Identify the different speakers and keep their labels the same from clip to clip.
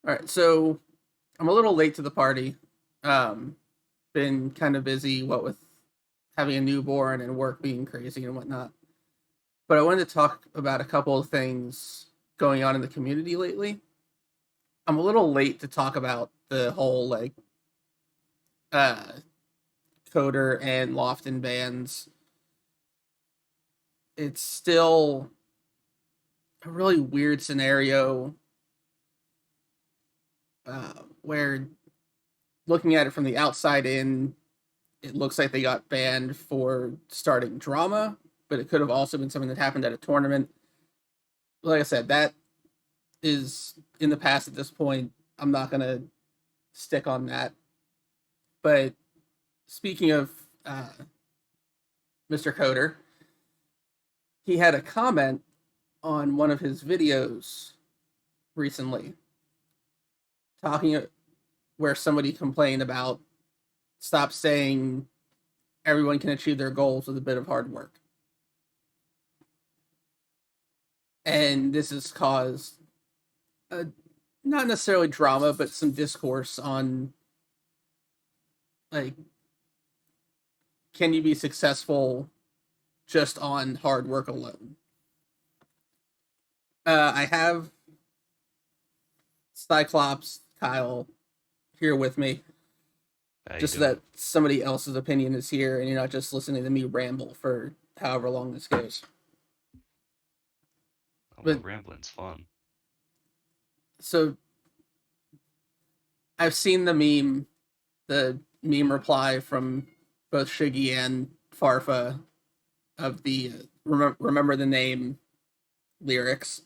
Speaker 1: All right, so I'm a little late to the party. Um, been kind of busy, what with having a newborn and work being crazy and whatnot. But I wanted to talk about a couple of things going on in the community lately. I'm a little late to talk about the whole uh coder and Lofton bans. It's still a really weird scenario where looking at it from the outside in, it looks like they got banned for starting drama, but it could have also been something that happened at a tournament. Like I said, that is in the past at this point. I'm not going to stick on that. But speaking of Mr. Coder, he had a comment on one of his videos recently talking where somebody complained about stop saying everyone can achieve their goals with a bit of hard work. And this has caused not necessarily drama, but some discourse on like, can you be successful just on hard work alone? I have Psyklopz Kyle here with me,
Speaker 2: How you
Speaker 1: just so
Speaker 2: doing?
Speaker 1: that somebody else's opinion is here, and you're not just listening to me ramble for however long this goes.
Speaker 2: Oh, well,
Speaker 1: But
Speaker 2: rambling's fun.
Speaker 1: so I've seen the meme reply from both Shiggy and Farfa of the remember the name lyrics,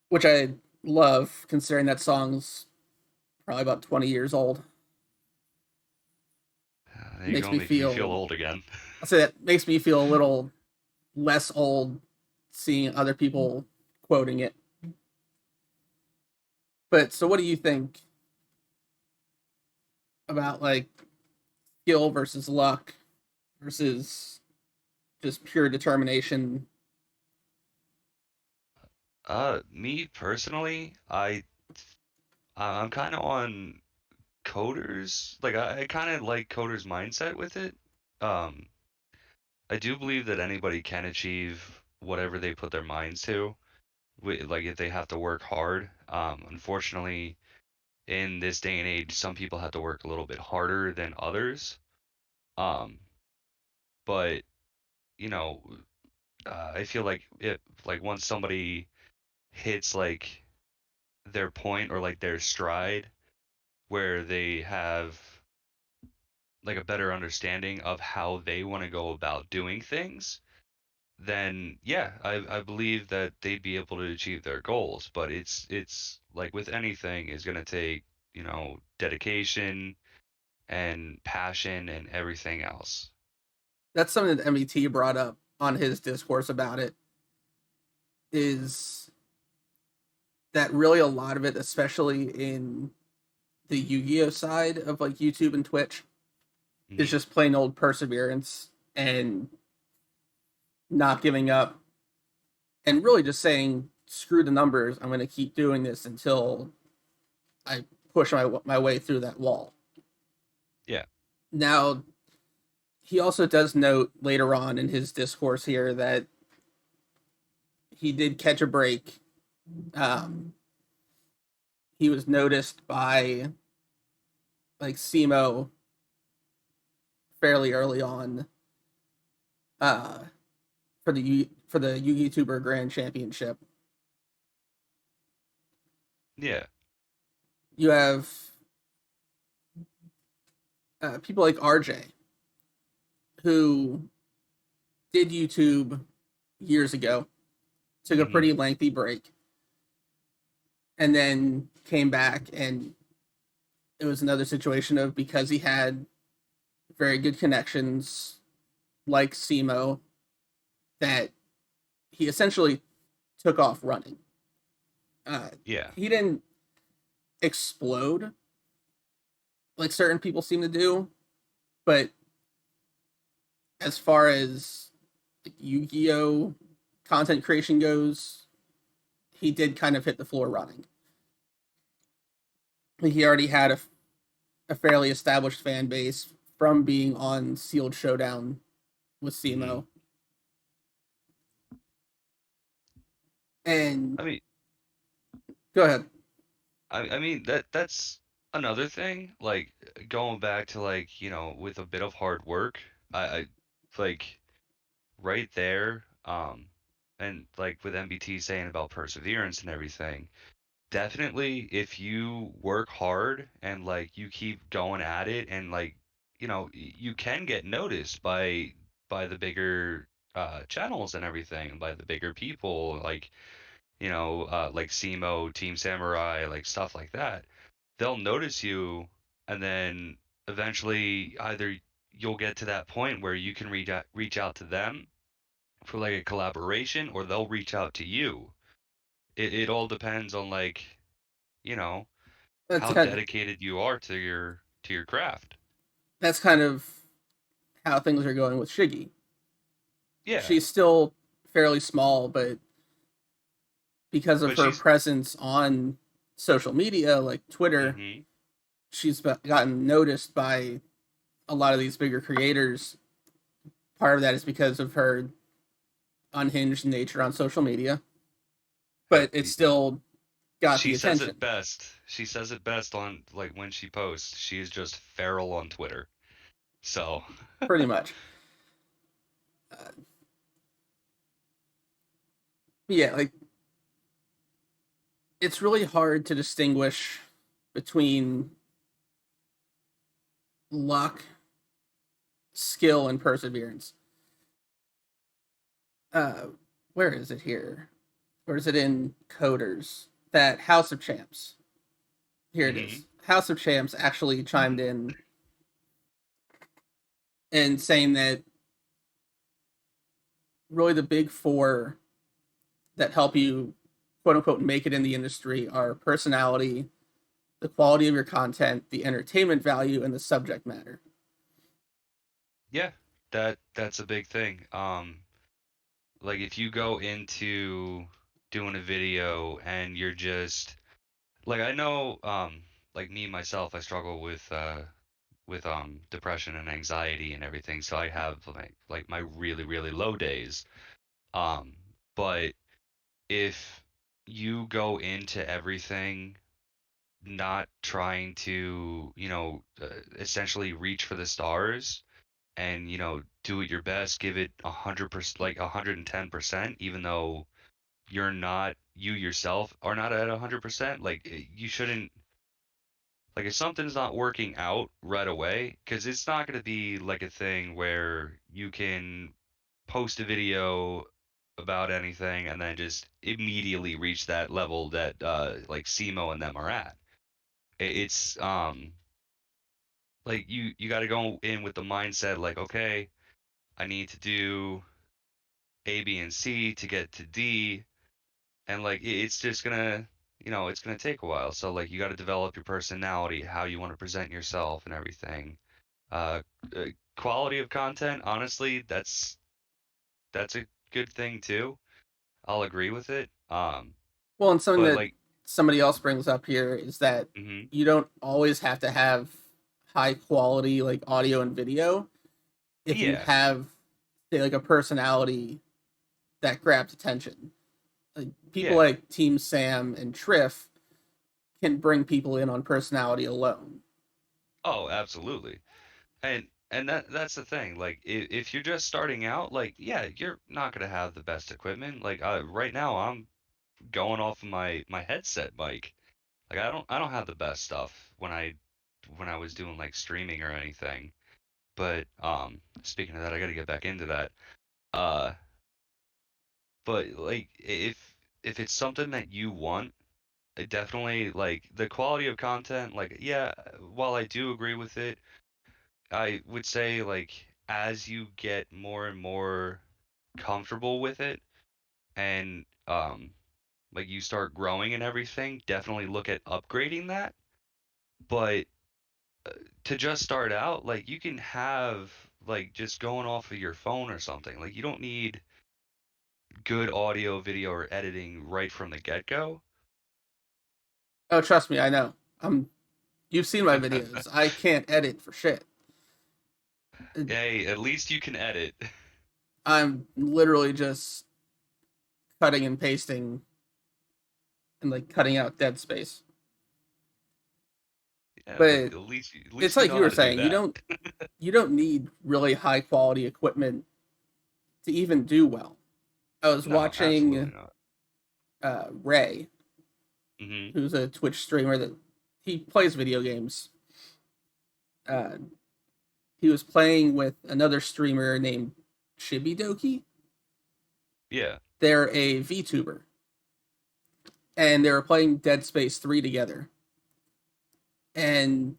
Speaker 1: which I love considering that song's probably about 20 years old.
Speaker 2: There you
Speaker 1: Makes
Speaker 2: go,
Speaker 1: me
Speaker 2: making me feel
Speaker 1: feel,
Speaker 2: old again.
Speaker 1: I'll say that makes me feel a little less old seeing other people quoting it. But so what do you think about like skill versus luck versus just pure determination?
Speaker 2: Me personally, I'm kind of on coders. Like I kind of like coders' mindset with it. Um, I do believe that anybody can achieve whatever they put their minds to. Like if they have to work hard. Unfortunately, in this day and age, some people have to work a little bit harder than others. Um, but you know, I feel like once somebody hits like their point or like their stride where they have like a better understanding of how they want to go about doing things, then yeah, I believe that they'd be able to achieve their goals. But it's like with anything is gonna take, dedication and passion and everything else.
Speaker 1: That's something that MET brought up on his discourse about it, is that really a lot of it, especially in the Yu-Gi-Oh side of like YouTube and Twitch, is
Speaker 2: Hmm.
Speaker 1: just plain old perseverance and not giving up and really just saying screw the numbers. I'm going to keep doing this until I push my way through that wall.
Speaker 2: Yeah.
Speaker 1: Now, he also does note later on in his discourse here that he did catch a break. Um, he was noticed by like SEMO fairly early on uh, for the YouTuber Grand Championship.
Speaker 2: Yeah.
Speaker 1: You have people like RJ who did YouTube years ago, took a
Speaker 2: Hmm.
Speaker 1: pretty lengthy break, and then came back, and it was another situation of because he had very good connections like SEMO that he essentially took off running.
Speaker 2: Yeah.
Speaker 1: He didn't explode like certain people seem to do, but as far as like, Yu-Gi-Oh content creation goes, he did kind of hit the floor running. He already had a fairly established fan base from being on Sealed Showdown with
Speaker 2: Hmm.
Speaker 1: Simo. And
Speaker 2: I mean,
Speaker 1: go ahead.
Speaker 2: I mean that's another thing. Like going back to like with a bit of hard work, I like right there. And like with MBT saying about perseverance and everything. Definitely, if you work hard and like you keep going at it and like you can get noticed by the bigger channels and everything, by the bigger people like like Simo, Team Samurai, like stuff like that. They'll notice you, and then eventually either you'll get to that point where you can reach out to them for like a collaboration, or they'll reach out to you. It all depends on like you know
Speaker 1: That's
Speaker 2: how
Speaker 1: kind of
Speaker 2: dedicated you are to your craft.
Speaker 1: that's kind of how things are going with Shiggy.
Speaker 2: Yeah,
Speaker 1: She's still fairly small, but because of
Speaker 2: but
Speaker 1: her
Speaker 2: she's
Speaker 1: presence on social media like Twitter,
Speaker 2: hmm
Speaker 1: she's gotten noticed by a lot of these bigger creators. Part of that is because of her unhinged nature on social media, but it still got
Speaker 2: she
Speaker 1: the
Speaker 2: says it
Speaker 1: attention,
Speaker 2: best. She says it best on like when she posts. She is just feral on Twitter. So,
Speaker 1: pretty much. Uh, yeah, like it's really hard to distinguish between luck, skill, and perseverance. Uh, where is it here? Or is it in Coders? That House of Champs. Here it
Speaker 2: hmm
Speaker 1: is. House of Champs actually chimed in and saying that really the big four that help you quote unquote make it in the industry are personality, the quality of your content, the entertainment value, and the subject matter.
Speaker 2: yeah, that's a big thing. Like if you go into doing a video and you're just like I know like me myself, I struggle with depression and anxiety and everything, so I have like my really really low days. Um, but if you go into everything not trying to, essentially reach for the stars and, do it your best, give it 100%, like 110%, even though you yourself are not at 100%, like you shouldn't, like if something's not working out right away, because it's not going to be like a thing where you can post a video about anything and then just immediately reach that level that like Simo and them are at. It's like you got to go in with the mindset like, okay, I need to do A, B, and C to get to D, and like it's just gonna it's gonna take a while. So like you got to develop your personality, how you want to present yourself, and everything. Uh, uh, Quality of content, honestly, that's a good thing too. I'll agree with it.
Speaker 1: Well, and something
Speaker 2: But
Speaker 1: that
Speaker 2: like,
Speaker 1: somebody else brings up here is that
Speaker 2: hmm
Speaker 1: you don't always have to have high quality like audio and video if you
Speaker 2: yeah,
Speaker 1: have say like a personality that grabs attention. Like people
Speaker 2: yeah,
Speaker 1: like Team Sam and Triff can bring people in on personality alone.
Speaker 2: oh, absolutely. And that's the thing. Like, if you're just starting out, like, yeah, you're not gonna have the best equipment. Like, right now, I'm going off of my headset mic. Like, I don't have the best stuff when I was doing like streaming or anything. But speaking of that, I got to get back into that. Uh, but like, if it's something that you want, it definitely like the quality of content. Like, yeah, while I do agree with it, I would say like as you get more and more comfortable with it and like you start growing and everything, definitely look at upgrading that. But to just start out, like you can have like just going off of your phone or something. Like you don't need good audio, video, or editing right from the get-go.
Speaker 1: Oh, trust me, I know. I'm You've seen my videos. I can't edit for shit.
Speaker 2: Hey, at least you can edit.
Speaker 1: I'm literally just cutting and pasting and like cutting out dead space.
Speaker 2: Yeah, but
Speaker 1: But
Speaker 2: at
Speaker 1: it's
Speaker 2: least you
Speaker 1: like you
Speaker 2: know
Speaker 1: were
Speaker 2: how to do
Speaker 1: saying,
Speaker 2: that.
Speaker 1: you don't need really high quality equipment to even do well. I was
Speaker 2: No, absolutely
Speaker 1: watching
Speaker 2: not.
Speaker 1: Ray,
Speaker 2: Hmm.
Speaker 1: who's a Twitch streamer that he plays video games. Uh, he was playing with another streamer named Chibidoki.
Speaker 2: Yeah,
Speaker 1: They're a VTuber, and they were playing Dead Space 3 together. And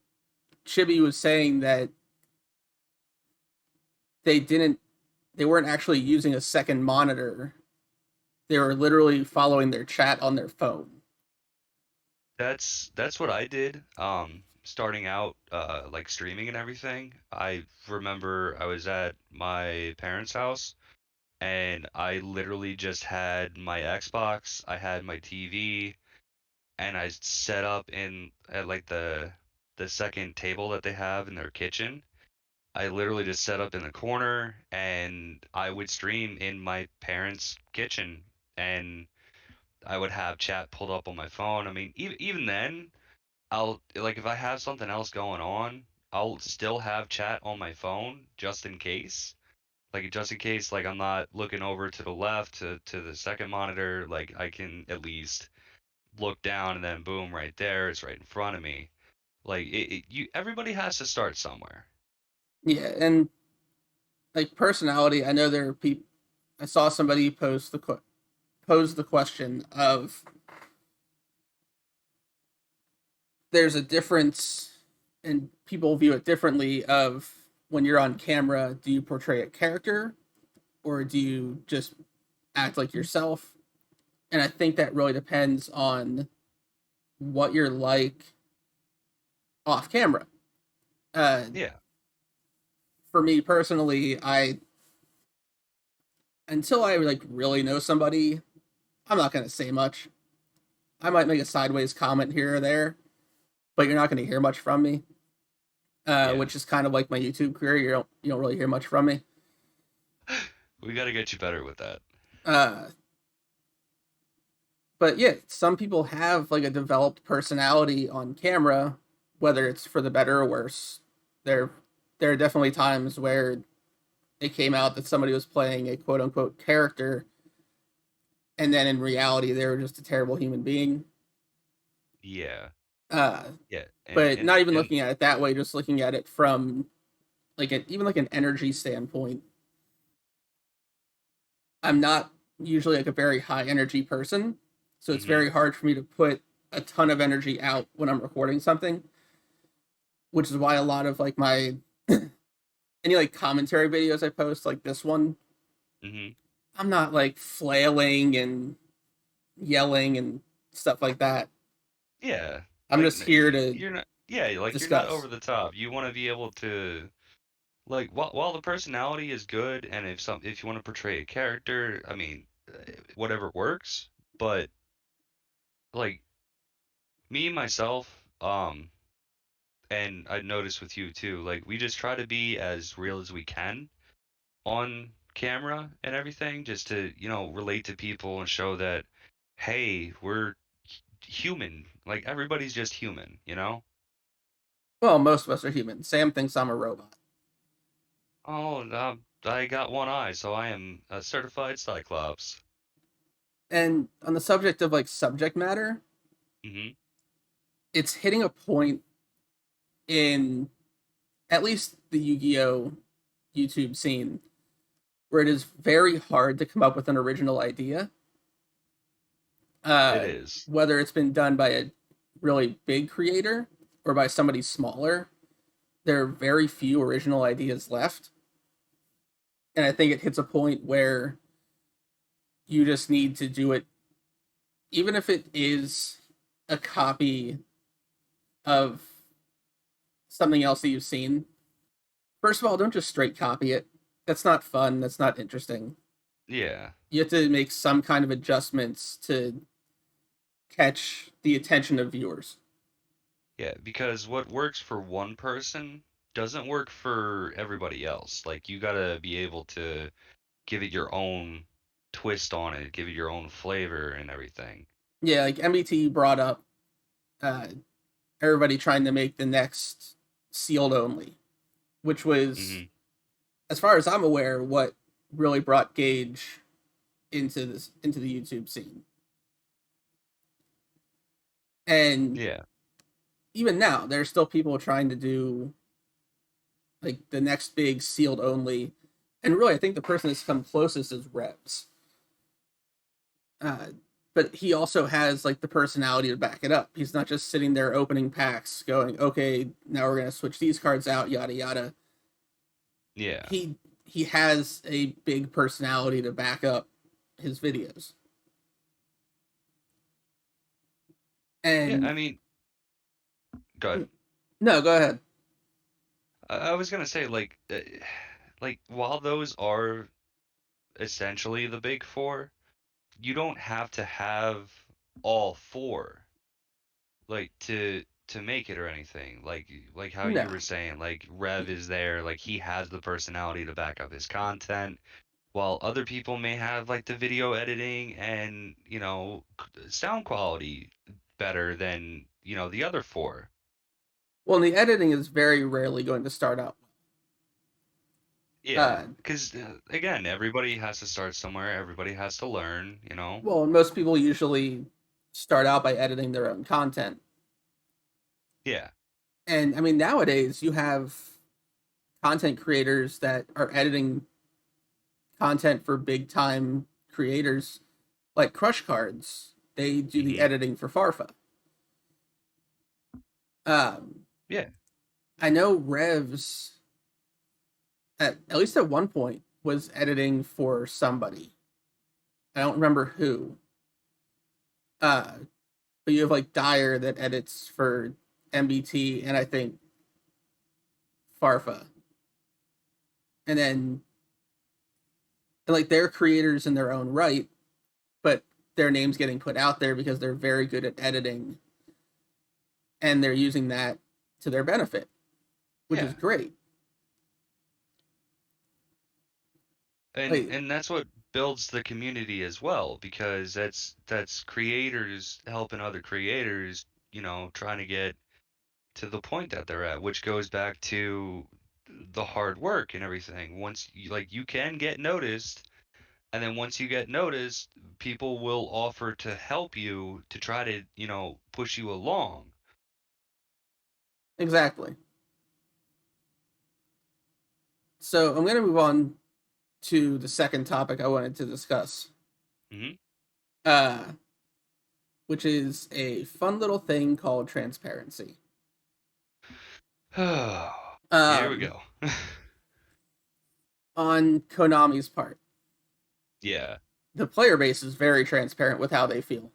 Speaker 1: Chibi was saying that they didn't they weren't actually using a second monitor. They were literally following their chat on their phone.
Speaker 2: that's what I did. Starting out, like streaming and everything. I remember I was at my parents' house, and I literally just had my Xbox, I had my TV, and I set up in at like the second table that they have in their kitchen. I literally just set up in the corner, and I would stream in my parents' kitchen, and I would have chat pulled up on my phone. I mean, even then, I'll like if I have something else going on, I'll still have chat on my phone just in case. Like just in case like I'm not looking over to the left to the second monitor, like I can at least look down and then boom, right there, it's right in front of me. Like you everybody has to start somewhere.
Speaker 1: Yeah, and like personality, I know there are people. I saw somebody pose the question of there's a difference, and people view it differently. Of when you're on camera, do you portray a character or do you just act like yourself? And I think that really depends on what you're like off camera. Uh,
Speaker 2: Yeah.
Speaker 1: for me personally, I until I like really know somebody, I'm not gonna say much. I might make a sideways comment here or there, but you're not gonna hear much from me.
Speaker 2: Yeah.
Speaker 1: Which is kind of like my YouTube career. You don't really hear much from me.
Speaker 2: We got to get you better with that.
Speaker 1: Uh, but yeah, some people have like a developed personality on camera, whether it's for the better or worse. There, there are definitely times where it came out that somebody was playing a quote unquote character, and then in reality they were just a terrible human being.
Speaker 2: Yeah.
Speaker 1: Uh,
Speaker 2: Yeah.
Speaker 1: but not even
Speaker 2: And
Speaker 1: looking at it that way, just looking at it from even like an energy standpoint. I'm not usually like a very high energy person, so it's
Speaker 2: mhm.
Speaker 1: very hard for me to put a ton of energy out when I'm recording something, which is why a lot of like my any like commentary videos I post, like this one,
Speaker 2: Mhm.
Speaker 1: I'm not like flailing and yelling and stuff like that.
Speaker 2: Yeah.
Speaker 1: I'm
Speaker 2: Like
Speaker 1: just here to
Speaker 2: you're not yeah, like you're not over
Speaker 1: discuss.
Speaker 2: the top. You want to be able to like while the personality is good, and if you want to portray a character, I mean, whatever works, but like me myself, and I noticed with you too, like we just try to be as real as we can on camera and everything, just to, relate to people and show that, hey, we're human. Like everybody's just human, you know?
Speaker 1: Well, most of us are human. Sam thinks I'm a robot.
Speaker 2: Oh, I got one eye, so I am a certified Cyclops.
Speaker 1: And on the subject of like subject matter,
Speaker 2: Hmm.
Speaker 1: it's hitting a point in at least the Yu-Gi-Oh YouTube scene where it is very hard to come up with an original idea.
Speaker 2: It is.
Speaker 1: Whether it's been done by a really big creator or by somebody smaller, there are very few original ideas left. And I think it hits a point where you just need to do it, even if it is a copy of something else that you've seen. First of all, don't just straight copy it. That's not fun. That's not interesting.
Speaker 2: Yeah.
Speaker 1: You have to make some kind of adjustments to catch the attention of viewers.
Speaker 2: Yeah, because what works for one person doesn't work for everybody else. Like you gotta be able to give it your own twist on it, give it your own flavor and everything.
Speaker 1: Yeah, like MBT brought up uh, everybody trying to make the next sealed only, which was,
Speaker 2: Hmm.
Speaker 1: as far as I'm aware, what really brought Gage into the YouTube scene. And
Speaker 2: Yeah.
Speaker 1: even now, there's still people trying to do like the next big sealed only. And really, I think the person that's come closest is Revs. Uh, but he also has like the personality to back it up. He's not just sitting there opening packs, going, "Okay, now we're gonna switch these cards out," yada yada.
Speaker 2: Yeah.
Speaker 1: He he has a big personality to back up his videos.
Speaker 2: Yeah,
Speaker 1: And
Speaker 2: I mean, go ahead.
Speaker 1: no, go ahead.
Speaker 2: I was gonna say like while those are essentially the big four, you don't have to have all four like to make it or anything. Like how you
Speaker 1: No.
Speaker 2: were saying, like Rev is there, like he has the personality to back up his content, while other people may have like the video editing and, sound quality better than, the other four.
Speaker 1: Well, the editing is very rarely going to start out.
Speaker 2: Yeah,
Speaker 1: Uh,
Speaker 2: because again, everybody has to start somewhere, everybody has to learn.
Speaker 1: well, most people usually start out by editing their own content.
Speaker 2: Yeah.
Speaker 1: And I mean, nowadays you have content creators that are editing content for big time creators like Crush Cards. They do the
Speaker 2: Hmm.
Speaker 1: editing for Farfa. Um,
Speaker 2: Yeah.
Speaker 1: I know Revs at least at one point was editing for somebody. I don't remember who. Uh, but you have like Dyer that edits for MBT and I think Farfa, and then and like they're creators in their own right, but their names getting put out there because they're very good at editing and they're using that to their benefit, which is
Speaker 2: Yeah.
Speaker 1: great.
Speaker 2: and
Speaker 1: Like
Speaker 2: and that's what builds the community as well, because that's creators helping other creators, trying to get to the point that they're at, which goes back to the hard work and everything. Once you can get noticed, and then once you get noticed, people will offer to help you to try to, push you along.
Speaker 1: exactly. So I'm gonna move on to the second topic I wanted to discuss,
Speaker 2: Hmm.
Speaker 1: uh, which is a fun little thing called transparency.
Speaker 2: Here we
Speaker 1: Um,
Speaker 2: go.
Speaker 1: on Konami's part,
Speaker 2: Yeah.
Speaker 1: the player base is very transparent with how they feel.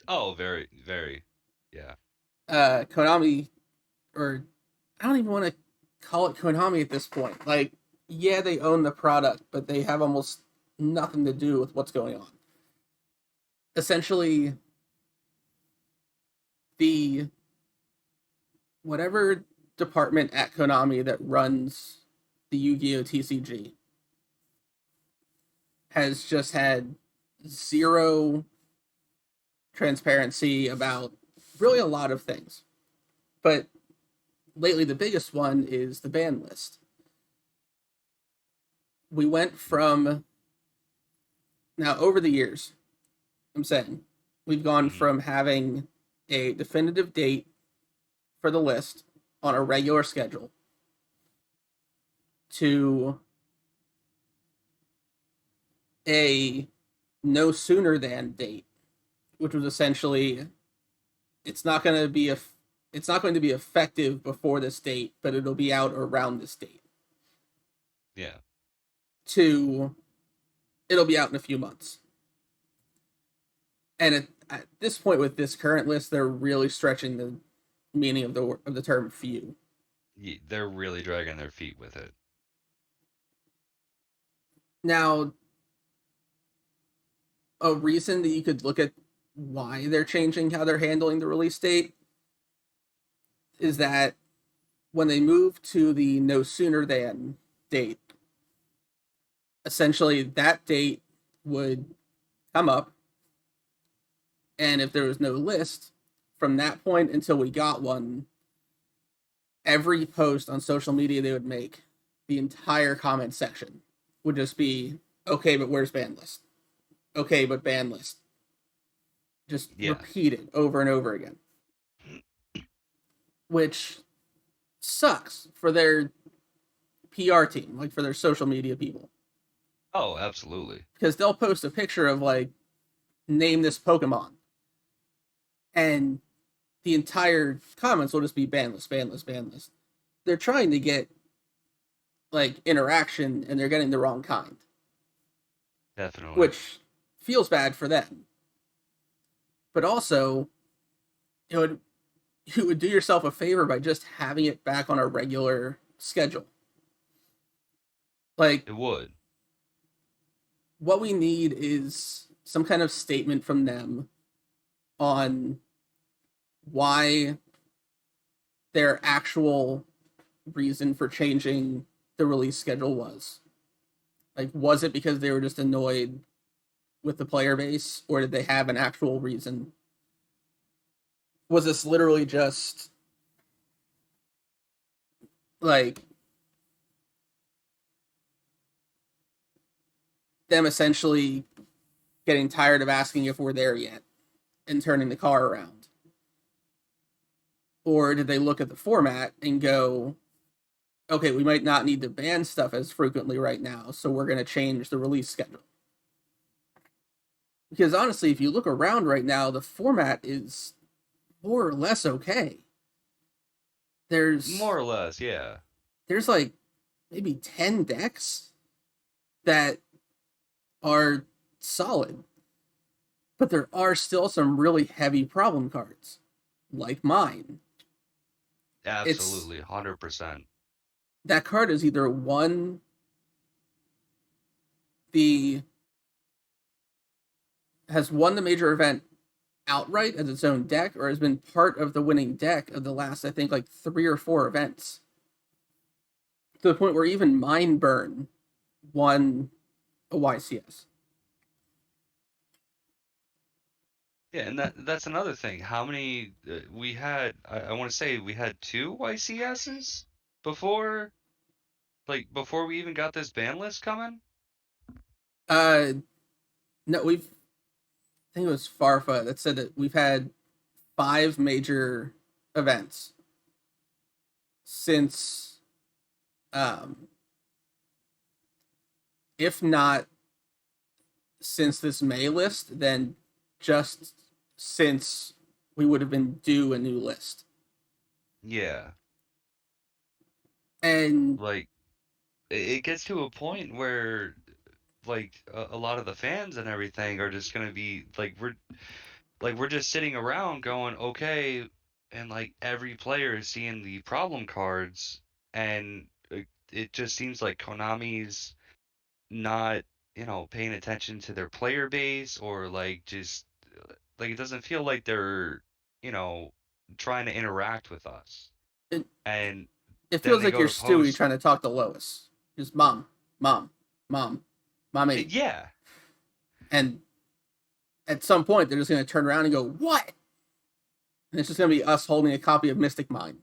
Speaker 2: Oh, very, very. Yeah.
Speaker 1: Konami, or I don't even want to call it Konami at this point. Like, yeah, they own the product, but they have almost nothing to do with what's going on. Essentially, the whatever department at Konami that runs the Yu-Gi-Oh TCG has just had zero transparency about really a lot of things. But lately, the biggest one is the ban list. We went from now over the years, I'm saying, we've gone
Speaker 2: Hmm.
Speaker 1: from having a definitive date for the list on a regular schedule to a no sooner than date, which was essentially it's not going to be a it's not going to be effective before this date, but it'll be out around this date.
Speaker 2: Yeah.
Speaker 1: To it'll be out in a few months. And at this point with this current list, they're really stretching the meaning of the term "few."
Speaker 2: They're really dragging their feet with it.
Speaker 1: Now, a reason that you could look at why they're changing how they're handling the release date is that when they move to the no sooner than date, essentially that date would come up, and if there was no list from that point until we got one, every post on social media they would make, the entire comment section would just be, okay, but where's ban list? Okay, but ban list. Just
Speaker 2: Yeah.
Speaker 1: repeated over and over again, which sucks for their PR team, like for their social media people,
Speaker 2: Oh, absolutely.
Speaker 1: because they'll post a picture of like, name this Pokemon, and the entire comments will just be ban list, ban list, ban list. They're trying to get like interaction, and they're getting the wrong kind,
Speaker 2: Definitely.
Speaker 1: which feels bad for them. But also, it would you would do yourself a favor by just having it back on a regular schedule. Like,
Speaker 2: It would.
Speaker 1: what we need is some kind of statement from them on why their actual reason for changing the release schedule was. Like, was it because they were just annoyed with the player base, or did they have an actual reason? Was this literally just like them essentially getting tired of asking if we're there yet and turning the car around? Or did they look at the format and go, okay, we might not need to ban stuff as frequently right now, so we're going to change the release schedule? Because honestly, if you look around right now, the format is more or less okay. There's
Speaker 2: More or less, yeah.
Speaker 1: there's like maybe 10 decks that are solid, but there are still some really heavy problem cards, like mine. It's
Speaker 2: Absolutely. 100%.
Speaker 1: that card is either won the has won the major event outright as its own deck, or has been part of the winning deck of the last, I think, like 3 or 4 events. To the point where even Mindburn won a YCS.
Speaker 2: Yeah, and that's another thing. How many we had? I want to say we had 2 YCSs before, like before we even got this ban list coming.
Speaker 1: Uh, no, I think it was Farfa that said that we've had 5 major events since, um, if not since this May list, then just since we would have been due a new list.
Speaker 2: Yeah,
Speaker 1: And
Speaker 2: like it gets to a point where like a lot of the fans and everything are just gonna be like we're just sitting around going okay, and like every player is seeing the problem cards, and it just seems like Konami's not paying attention to their player base, or like just like it doesn't feel like they're you know trying to interact with us,
Speaker 1: it,
Speaker 2: and
Speaker 1: it
Speaker 2: then
Speaker 1: feels
Speaker 2: they
Speaker 1: like
Speaker 2: go
Speaker 1: you're
Speaker 2: to
Speaker 1: Stewie
Speaker 2: post.
Speaker 1: trying to talk to Lois. Just mom, mom, mom, mommy.
Speaker 2: Yeah,
Speaker 1: And at some point, they're just going to turn around and go, what? And it's just going to be us holding a copy of Mystic Mine.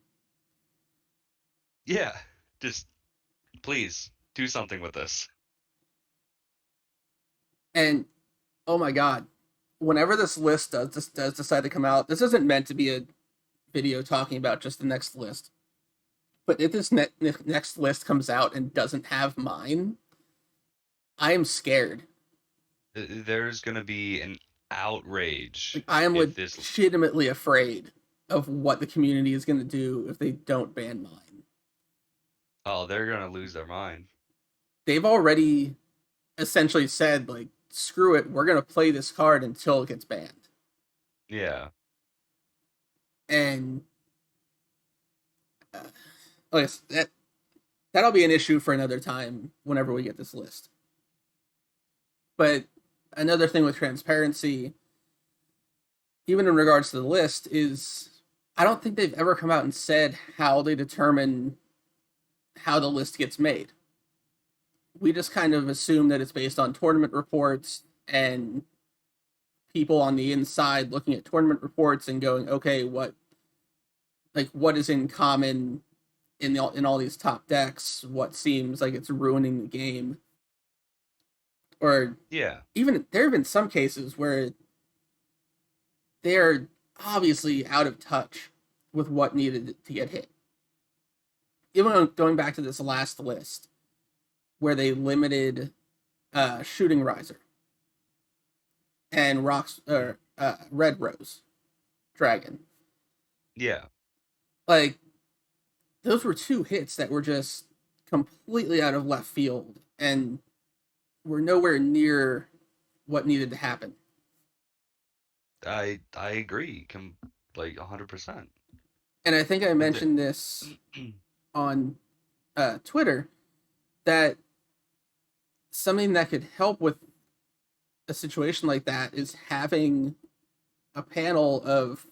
Speaker 2: yeah, just please do something with this.
Speaker 1: And oh my God, whenever this list does decide to come out, this isn't meant to be a video talking about just the next list. But if this next list comes out and doesn't have mine, I am scared.
Speaker 2: There's gonna be an outrage
Speaker 1: Like, I am
Speaker 2: if this.
Speaker 1: legitimately afraid of what the community is going to do if they don't ban mine.
Speaker 2: Oh, they're gonna lose their mind.
Speaker 1: They've already essentially said, like, screw it, we're going to play this card until it gets banned.
Speaker 2: Yeah.
Speaker 1: And like that'll be an issue for another time whenever we get this list. But another thing with transparency, even in regards to the list, is I don't think they've ever come out and said how they determine how the list gets made. We just kind of assume that it's based on tournament reports and people on the inside looking at tournament reports and going, okay, what is in common in all these top decks? What seems like it's ruining the game? Or
Speaker 2: Yeah.
Speaker 1: even there have been some cases where they're obviously out of touch with what needed to get hit. Even going back to this last list where they limited Shooting Riser and Rocks or Red Rose Dragon.
Speaker 2: Yeah.
Speaker 1: Like those were two hits that were just completely out of left field and were nowhere near what needed to happen.
Speaker 2: I agree. Like 100%.
Speaker 1: And I think I
Speaker 2: But the,
Speaker 1: mentioned this on Twitter that something that could help with a situation like that is having a panel of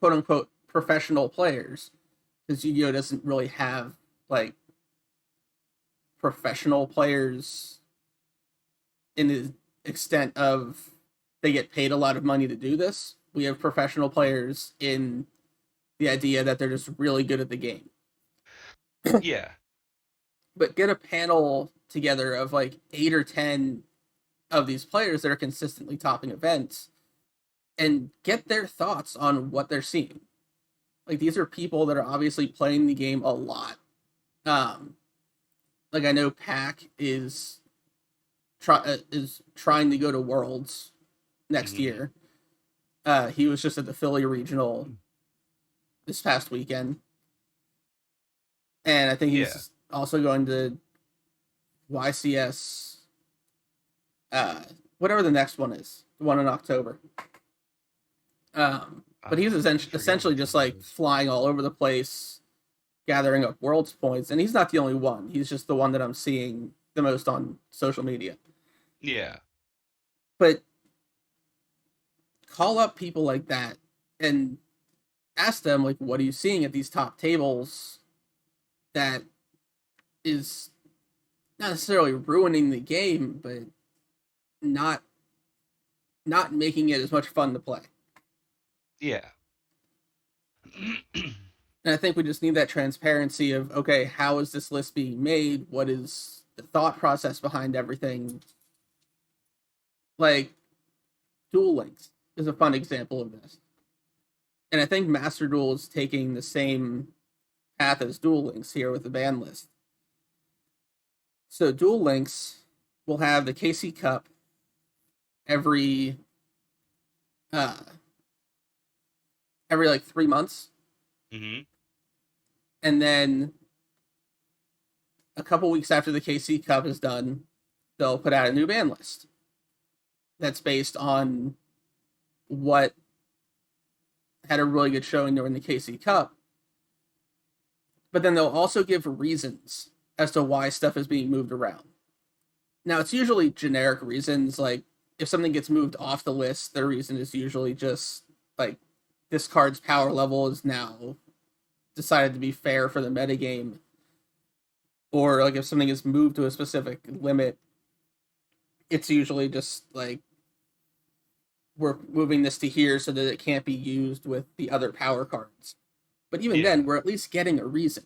Speaker 1: quote unquote professional players because Yu-Gi-Oh doesn't really have like professional players in the extent of they get paid a lot of money to do this. We have professional players in the idea that they're just really good at the game.
Speaker 2: yeah.
Speaker 1: But get a panel together of like 8 or 10 of these players that are consistently topping events and get their thoughts on what they're seeing. Like these are people that are obviously playing the game a lot. Um, like I know Pack is trying to go to Worlds next
Speaker 2: Hmm.
Speaker 1: year. He was just at the Philly regional this past weekend, and I think
Speaker 2: Yeah.
Speaker 1: he's also going to YCS. Uh, Whatever the next one is, the one in October. But he was
Speaker 2: I forget
Speaker 1: essentially
Speaker 2: which
Speaker 1: just
Speaker 2: one it
Speaker 1: like
Speaker 2: is.
Speaker 1: flying all over the place, gathering up Worlds points, and he's not the only one. He's just the one that I'm seeing the most on social media.
Speaker 2: Yeah.
Speaker 1: But call up people like that and ask them like, what are you seeing at these top tables that is not necessarily ruining the game, but not not making it as much fun to play.
Speaker 2: Yeah.
Speaker 1: And I think we just need that transparency of okay, how is this list being made? What is the thought process behind everything? Like Duel Links is a fun example of this. And I think Master Duel is taking the same path as Duel Links here with the ban list. So Duel Links will have the KC Cup every uh every like 3 months,
Speaker 2: Hmm.
Speaker 1: and then a couple weeks after the KC Cup is done, they'll put out a new ban list that's based on what had a really good showing during the KC Cup. But then they'll also give reasons as to why stuff is being moved around. Now, it's usually generic reasons. Like, if something gets moved off the list, their reason is usually just like this card's power level is now decided to be fair for the metagame. Or, like, if something is moved to a specific limit, it's usually just like we're moving this to here so that it can't be used with the other power cards. But even
Speaker 2: Yeah.
Speaker 1: then, we're at least getting a reason.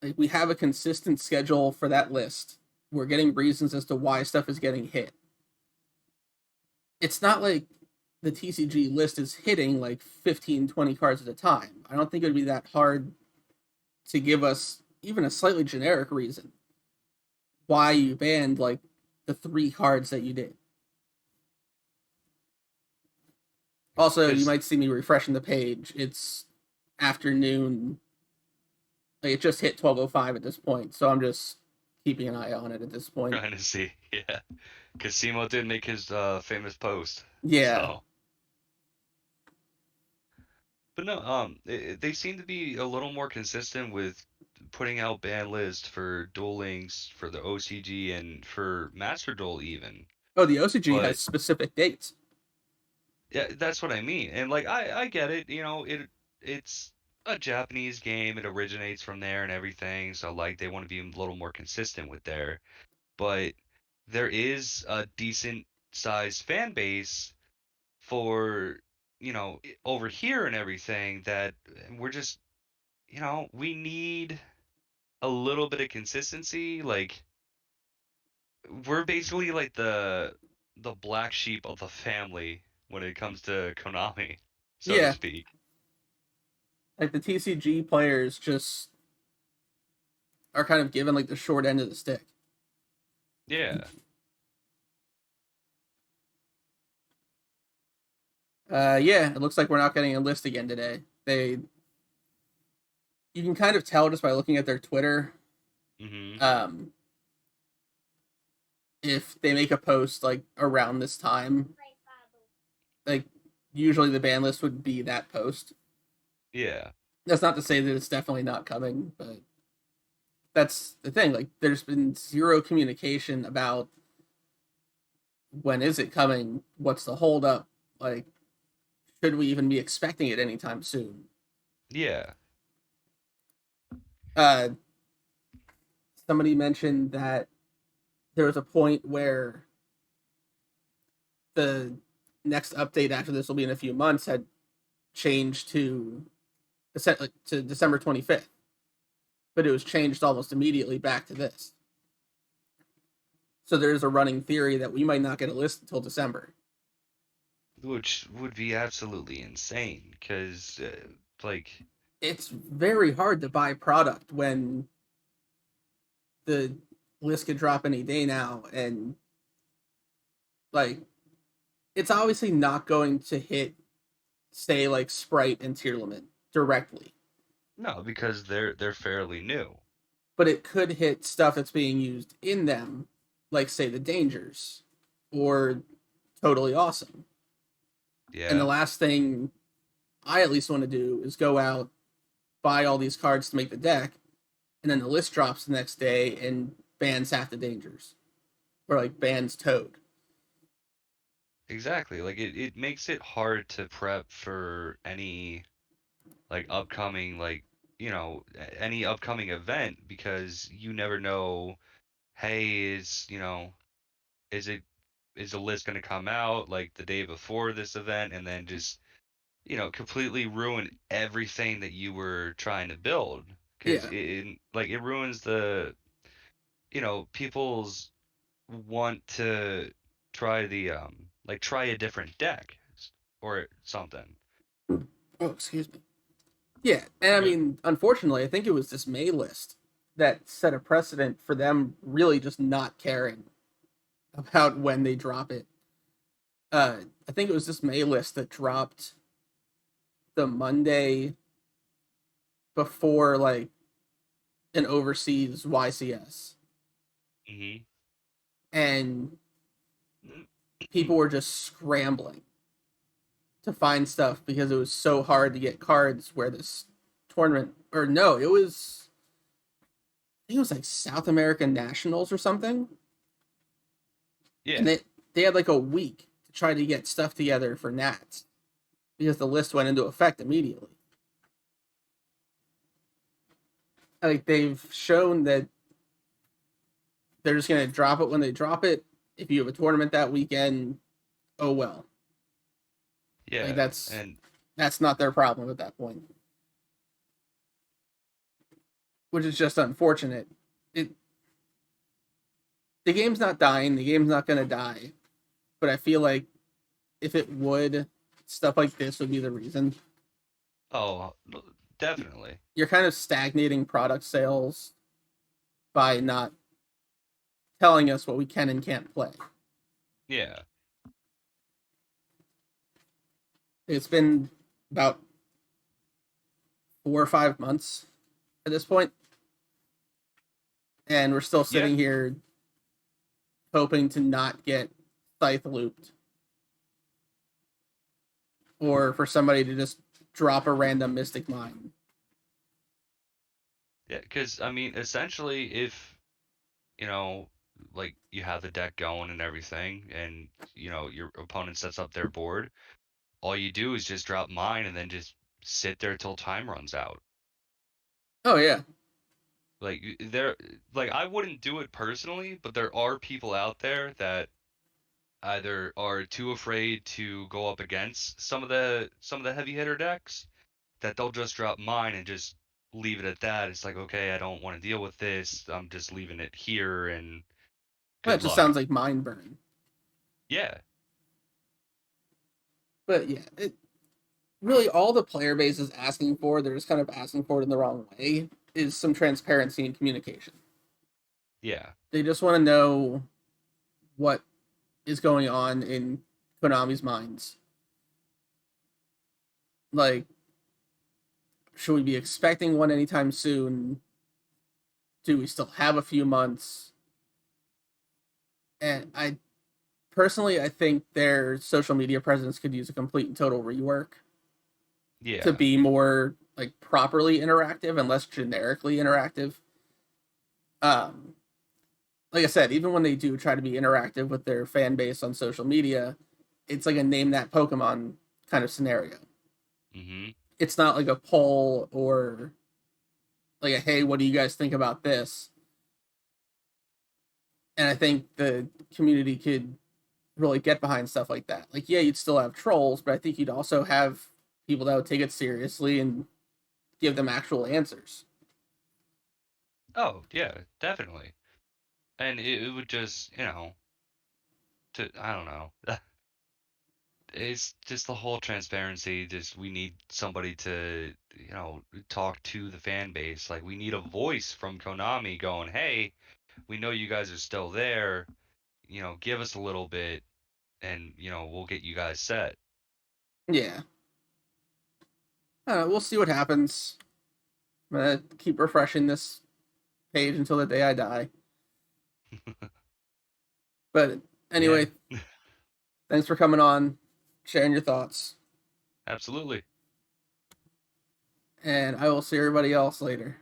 Speaker 1: Like we have a consistent schedule for that list. We're getting reasons as to why stuff is getting hit. It's not like the TCG list is hitting like 15, 20 cards at a time. I don't think it would be that hard to give us even a slightly generic reason why you banned like the 3 cards that you did. Also, you
Speaker 2: Because
Speaker 1: might see me refreshing the page. It's afternoon. Like it just hit 12:05 at this point, so I'm just keeping an eye on it at this point.
Speaker 2: trying to see. Yeah. Because Simo did make his famous post.
Speaker 1: Yeah.
Speaker 2: So, but no, they seem to be a little more consistent with putting out ban lists for Duel Links, for the OCG, and for Master Duel even.
Speaker 1: Oh, the OCG has
Speaker 2: But
Speaker 1: specific dates.
Speaker 2: Yeah, that's what I mean. And like I get it, it's a Japanese game, it originates from there and everything, so like they want to be a little more consistent with there. But there is a decent sized fan base for, over here and everything that we're just, we need a little bit of consistency. Like we're basically like the black sheep of the family when it comes to Konami, so to
Speaker 1: Yeah,
Speaker 2: speak.
Speaker 1: like the TCG players just are kind of given like the short end of the stick.
Speaker 2: Yeah.
Speaker 1: Yeah, it looks like we're not getting a list again today. You can kind of tell just by looking at their Twitter.
Speaker 2: Mhm.
Speaker 1: Um, if they make a post like around this time, like usually the ban list would be that post.
Speaker 2: Yeah.
Speaker 1: That's not to say that it's definitely not coming, but that's the thing. Like, there's been zero communication about when is it coming, what's the holdup, like, should we even be expecting it anytime soon?
Speaker 2: Yeah.
Speaker 1: Uh, Somebody mentioned that there was a point where the next update after this will be in a few months had changed to December 25th, but it was changed almost immediately back to this. So there's a running theory that we might not get a list until December.
Speaker 2: Which would be absolutely insane because, like,
Speaker 1: It's very hard to buy product when the list could drop any day now, and like it's obviously not going to hit, say, like Sprite and Tier Limit directly,
Speaker 2: no, because they're fairly new.
Speaker 1: but it could hit stuff that's being used in them, like say the Dangers or Totally Awesome. And the
Speaker 2: Yeah.
Speaker 1: last thing I at least want to do is go out, buy all these cards to make the deck, and then the list drops the next day and bans half the Dangers, or like bans Toad.
Speaker 2: Exactly. Like it makes it hard to prep for any like upcoming any upcoming event because you never know, hey, is it is the list going to come out like the day before this event and then just completely ruin everything that you were trying to build because
Speaker 1: Yeah,
Speaker 2: it ruins the people's want to try the try a different deck or something.
Speaker 1: oh, excuse me. Yeah, and
Speaker 2: You're
Speaker 1: I
Speaker 2: good.
Speaker 1: mean, unfortunately, I think it was this May list that set a precedent for them really just not caring about when they drop it. I think it was this May list that dropped the Monday before like an overseas YCS,
Speaker 2: Hmm.
Speaker 1: and people were just scrambling to find stuff because it was so hard to get cards where this tournament, or no, it was, I think it was like South American Nationals or something, and
Speaker 2: Yeah,
Speaker 1: they had like a week to try to get stuff together for Nats because the list went into effect immediately. Like, they've shown that they're just gonna drop it when they drop it. If you have a tournament that weekend, oh well. Like,
Speaker 2: yeah, and
Speaker 1: that's not their problem at that point, which is just unfortunate. It The game's not dying. The game's not gonna die, but I feel like if it would, stuff like this would be the reason.
Speaker 2: oh, definitely.
Speaker 1: You're kind of stagnating product sales by not telling us what we can and can't play.
Speaker 2: Yeah,
Speaker 1: It's been about 4 or 5 months at this point, and we're still
Speaker 2: yeah,
Speaker 1: sitting here hoping to not get scythe looped, or for somebody to just drop a random Mystic Mine.
Speaker 2: yeah. Because I mean, essentially, if you know, like you have the deck going and everything, and your opponent sets up their board. all you do is just drop mine and then just sit there till time runs out.
Speaker 1: Oh yeah.
Speaker 2: Like there, like I wouldn't do it personally, but there are people out there that either are too afraid to go up against some of the heavy hitter decks that they'll just drop mine and just leave it at that. It's like, okay, I don't want to deal with this. I'm just leaving it here and
Speaker 1: That
Speaker 2: good
Speaker 1: just
Speaker 2: luck.
Speaker 1: sounds like mind burning.
Speaker 2: Yeah.
Speaker 1: But yeah, it really all the player base is asking for, they're just kind of asking for it in the wrong way, is some transparency and communication.
Speaker 2: Yeah.
Speaker 1: They just want to know what is going on in Konami's minds. Like, should we be expecting one anytime soon? Do we still have a few months? And I personally, I think their social media presence could use a complete and total rework to
Speaker 2: Yeah.
Speaker 1: be more like properly interactive and less generically interactive. Um, like I said, even when they do try to be interactive with their fan base on social media, it's like a name that Pokemon kind of scenario.
Speaker 2: Mhm.
Speaker 1: It's not like a poll or like a hey, what do you guys think about this? And I think the community could really get behind stuff like that. Like, yeah, you'd still have trolls, but I think you'd also have people that would take it seriously and give them actual answers.
Speaker 2: Oh, yeah, definitely. And it would just, to I don't know. It's just the whole transparency. Just we need somebody to, talk to the fan base. Like we need a voice from Konami going, "Hey, we know you guys are still there. Give us a little bit, and we'll get you guys set."
Speaker 1: Yeah. We'll see what happens. I'm gonna keep refreshing this page until the day I die. But
Speaker 2: Yeah,
Speaker 1: anyway, thanks for coming on, sharing your thoughts,
Speaker 2: absolutely.
Speaker 1: and I will see everybody else later.